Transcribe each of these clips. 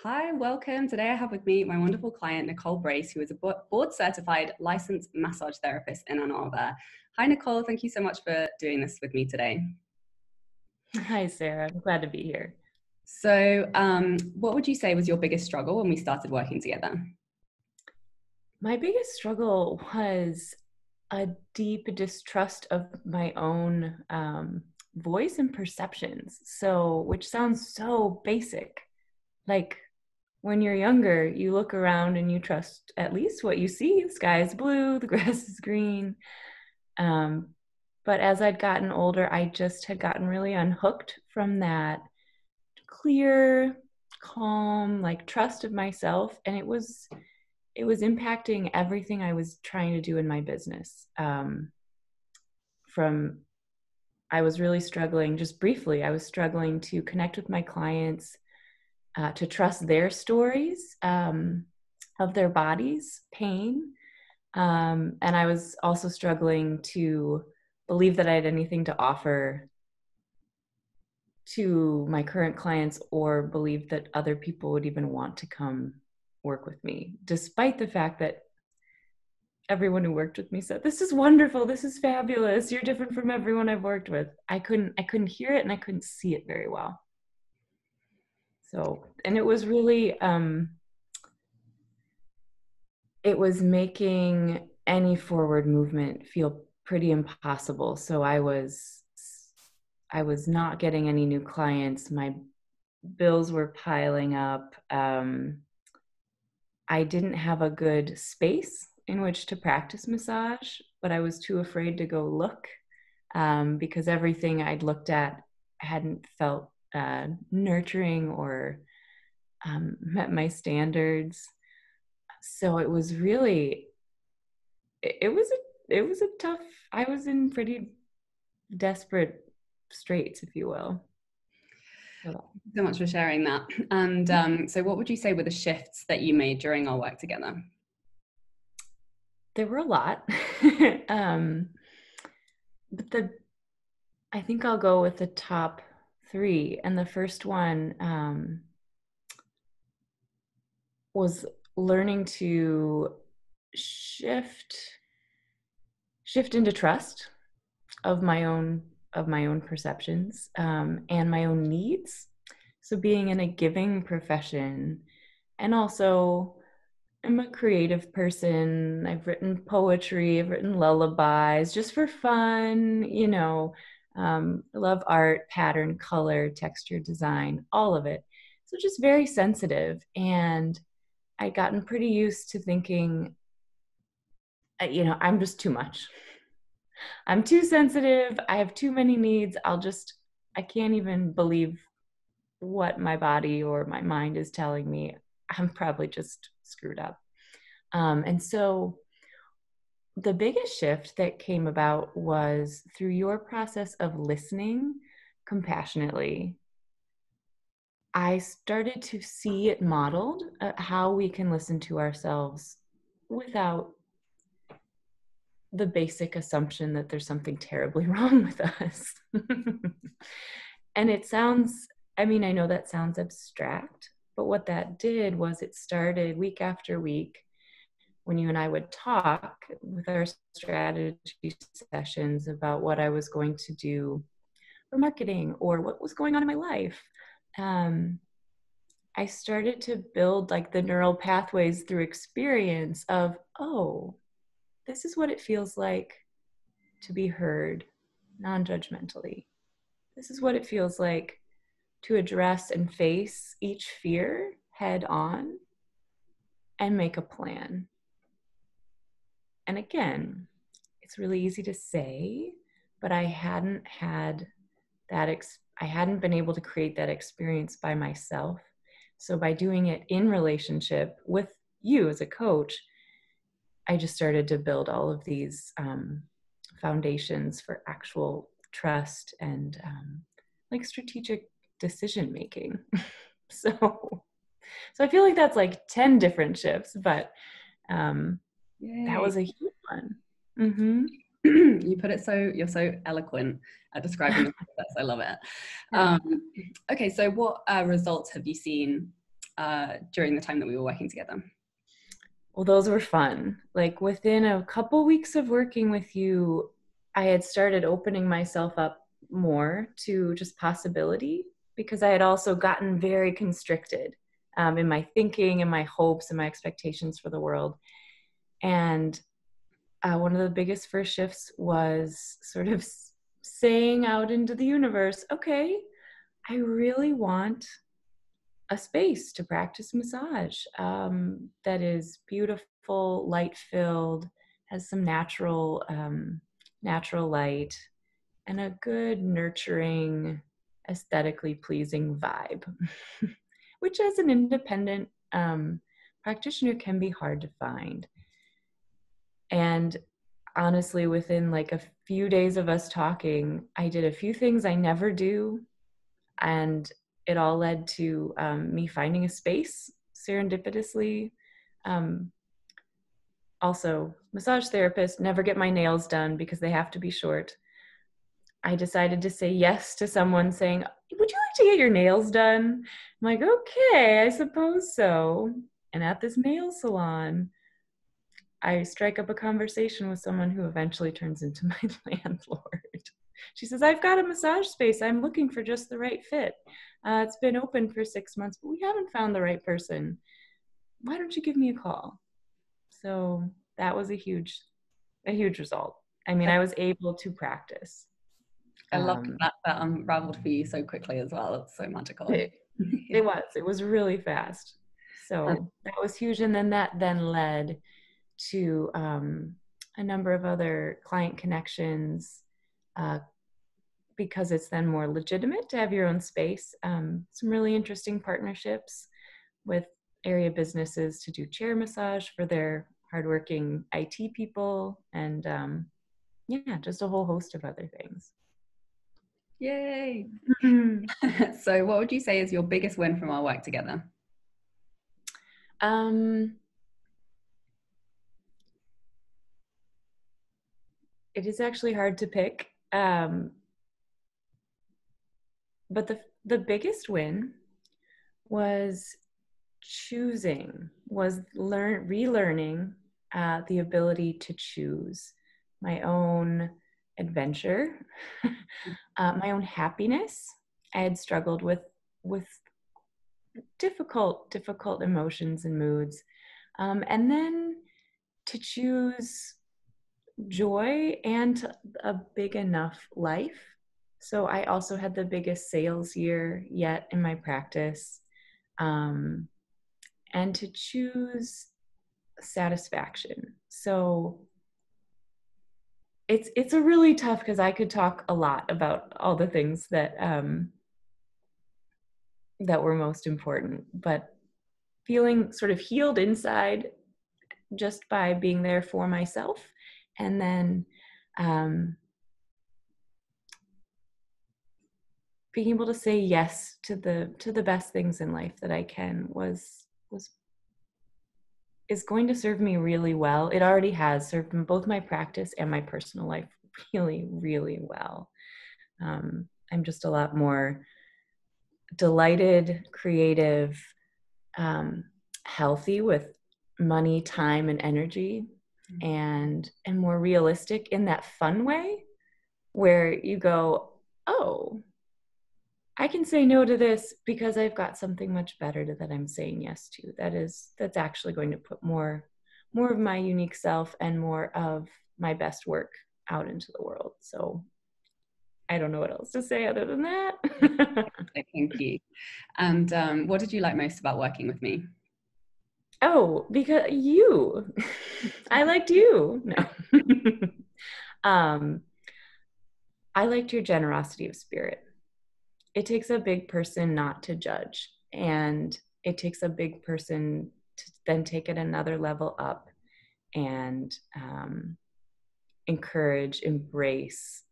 Hi, welcome. Today I have with me my wonderful client, Nicole Brace, who is a board-certified licensed massage therapist in Ann Arbor. Hi, Nicole. Thank you so much for doing this with me today. Hi, Sarah. I'm glad to be here. So what would you say was your biggest struggle when we started working together? My biggest struggle was a deep distrust of my own voice and perceptions. So, which sounds so basic. Like when you're younger, you look around and you trust at least what you see. The sky is blue, the grass is green. Um, but as I'd gotten older, I just had gotten really unhooked from that clear, calm, like trust of myself. And it was impacting everything I was trying to do in my business. From I was really struggling, just briefly, I was struggling to connect with my clients, to trust their stories of their bodies, pain. And I was also struggling to believe that I had anything to offer to my current clients or believe that other people would even want to come work with me, despite the fact that everyone who worked with me said, "This is wonderful. This is fabulous. You're different from everyone I've worked with." I couldn't hear it and I couldn't see it very well. So, and it was really, it was making any forward movement feel pretty impossible. So I was not getting any new clients. My bills were piling up. I didn't have a good space in which to practice massage, but I was too afraid to go look because everything I'd looked at hadn't felt nurturing or met my standards. So it was really, it was a tough, I was in pretty desperate straits, if you will. So much for sharing that. And so what would you say were the shifts that you made during our work together? There were a lot. But I think I'll go with the top three. And the first one was learning to shift into trust of my own perceptions and my own needs. So being in a giving profession, and also I'm a creative person. I've written poetry, I've written lullabies just for fun, I love art, pattern, color, texture, design, all of it. So just very sensitive. And I'd gotten pretty used to thinking, I'm just too much. I'm too sensitive. I have too many needs. I can't even believe what my body or my mind is telling me. I'm probably just screwed up. And so the biggest shift that came about was through your process of listening compassionately. I started to see it modeled, how we can listen to ourselves without the basic assumption that there's something terribly wrong with us. And it sounds, I know that sounds abstract, but what that did was it started week after week when you and I would talk with our strategy sessions about what I was going to do for marketing or what was going on in my life. I started to build like the neural pathways through experience of, oh, this is what it feels like to be heard non-judgmentally. This is what it feels like to address and face each fear head on and make a plan. And again, it's really easy to say, but I hadn't had that, I hadn't been able to create that experience by myself. So by doing it in relationship with you as a coach, I just started to build all of these foundations for actual trust and like strategic decision making. So I feel like that's like 10 different shifts, but that was a huge one. Mm-hmm. You're so eloquent at describing the process. I love it. Okay, so what results have you seen during the time that we were working together? Well, those were fun. Like within a couple weeks of working with you, I had started opening myself up more to just possibility, because I had also gotten very constricted in my thinking and my hopes and my expectations for the world. And one of the biggest first shifts was sort of saying out into the universe, okay, I really want a space to practice massage that is beautiful, light filled, has some natural light, and a good, nurturing, aesthetically pleasing vibe, which as an independent practitioner can be hard to find. And honestly, within like a few days of us talking, I did a few things I never do, and it all led to me finding a space serendipitously. Also, massage therapist, never get my nails done because they have to be short. I decided to say yes to someone saying, would you like to get your nails done? I'm like, okay, I suppose so. And at this nail salon, I strike up a conversation with someone who eventually turns into my landlord. She says, I've got a massage space. I'm looking for just the right fit. It's been open for 6 months, but we haven't found the right person. Why don't you give me a call? So that was a huge result. I mean, I was able to practice. I love that unraveled for you so quickly as well. It's so magical. It was really fast. So that was huge. And then that then led to a number of other client connections, because it's then more legitimate to have your own space. Some really interesting partnerships with area businesses to do chair massage for their hardworking IT people, and just a whole host of other things. Yay! So what would you say is your biggest win from our work together? It is actually hard to pick. But the biggest win was relearning the ability to choose my own adventure, my own happiness. I had struggled with difficult emotions and moods, and then to choose joy and a big enough life. So I also had the biggest sales year yet in my practice, and to choose satisfaction. So it's a really tough, because I could talk a lot about all the things that that were most important, but feeling sort of healed inside just by being there for myself, and then being able to say yes to the best things in life that I can is going to serve me really well. It already has served both my practice and my personal life really, really well. I'm just a lot more delighted, creative, healthy with money, time, and energy, and more realistic in that fun way where you go, oh, I can say no to this because I've got something much better that I'm saying yes to. That's actually going to put more of my unique self and more of my best work out into the world. So I don't know what else to say other than that. Thank you. And what did you like most about working with me? Oh, because you. I liked you. No. I liked your generosity of spirit. It takes a big person not to judge, and it takes a big person to then take it another level up and encourage, embrace,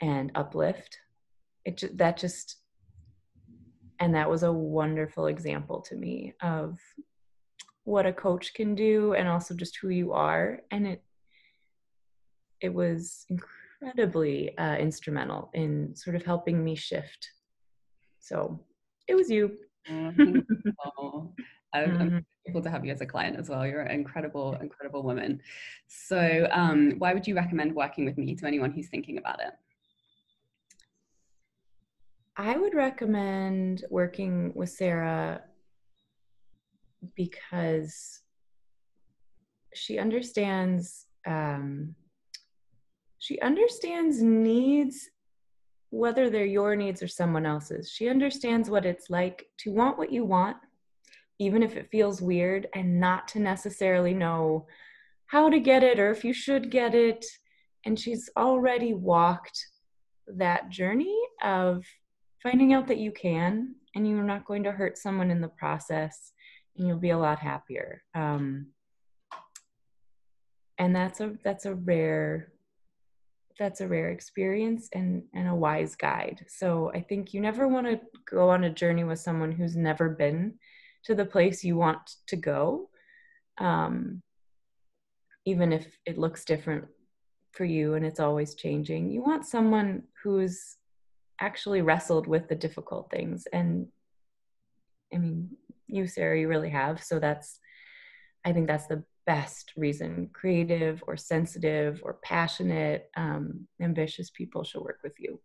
and uplift. And that was a wonderful example to me of what a coach can do, and also just who you are. And it was incredibly instrumental in sort of helping me shift. So it was you. Oh, thank you. Oh, I'm Mhm. grateful to have you as a client as well. You're an incredible, incredible woman. So, why would you recommend working with me to anyone who's thinking about it? I would recommend working with Sarah because she understands needs, whether they're your needs or someone else's. She understands what it's like to want what you want, even if it feels weird, and not to necessarily know how to get it or if you should get it. And she's already walked that journey of finding out that you can, and you're not going to hurt someone in the process, and you'll be a lot happier. And that's a rare experience, and a wise guide. So I think you never want to go on a journey with someone who's never been to the place you want to go, even if it looks different for you and it's always changing. You want someone who's actually wrestled with the difficult things. And I mean, you, Sarah, you really have. So I think that's the best reason creative or sensitive or passionate, ambitious people should work with you.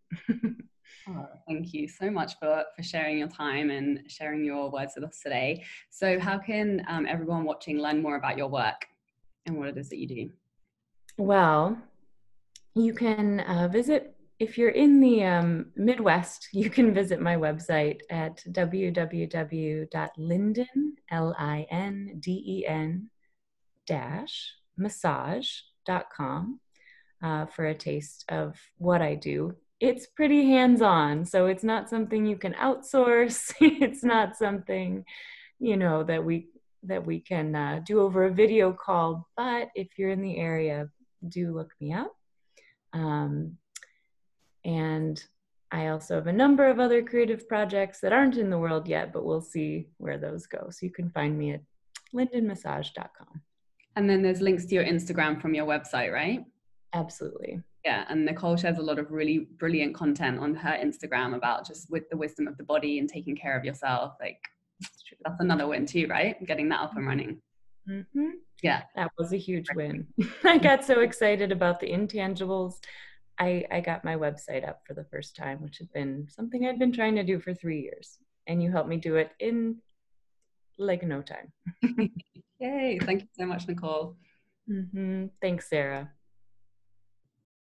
Oh, thank you so much for sharing your time and sharing your words with us today. So, how can everyone watching learn more about your work and what it is that you do? Well, you can visit, if you're in the Midwest, you can visit my website at www.linden, LINDEN massage.com for a taste of what I do. It's pretty hands-on, so it's not something you can outsource. It's not something, that we can do over a video call. But if you're in the area, do look me up. And I also have a number of other creative projects that aren't in the world yet, but we'll see where those go. So you can find me at lindenmassage.com. And then there's links to your Instagram from your website, right? Absolutely. Yeah, and Nicole shares a lot of really brilliant content on her Instagram about just with the wisdom of the body and taking care of yourself. Like, that's another win too, right? Getting that up and running. Mm-hmm. Yeah. That was a huge win. I got so excited about the intangibles. I got my website up for the first time, which had been something I'd been trying to do for 3 years. And you helped me do it in like no time. Yay. Thank you so much, Nicole. Mm-hmm. Thanks, Sarah.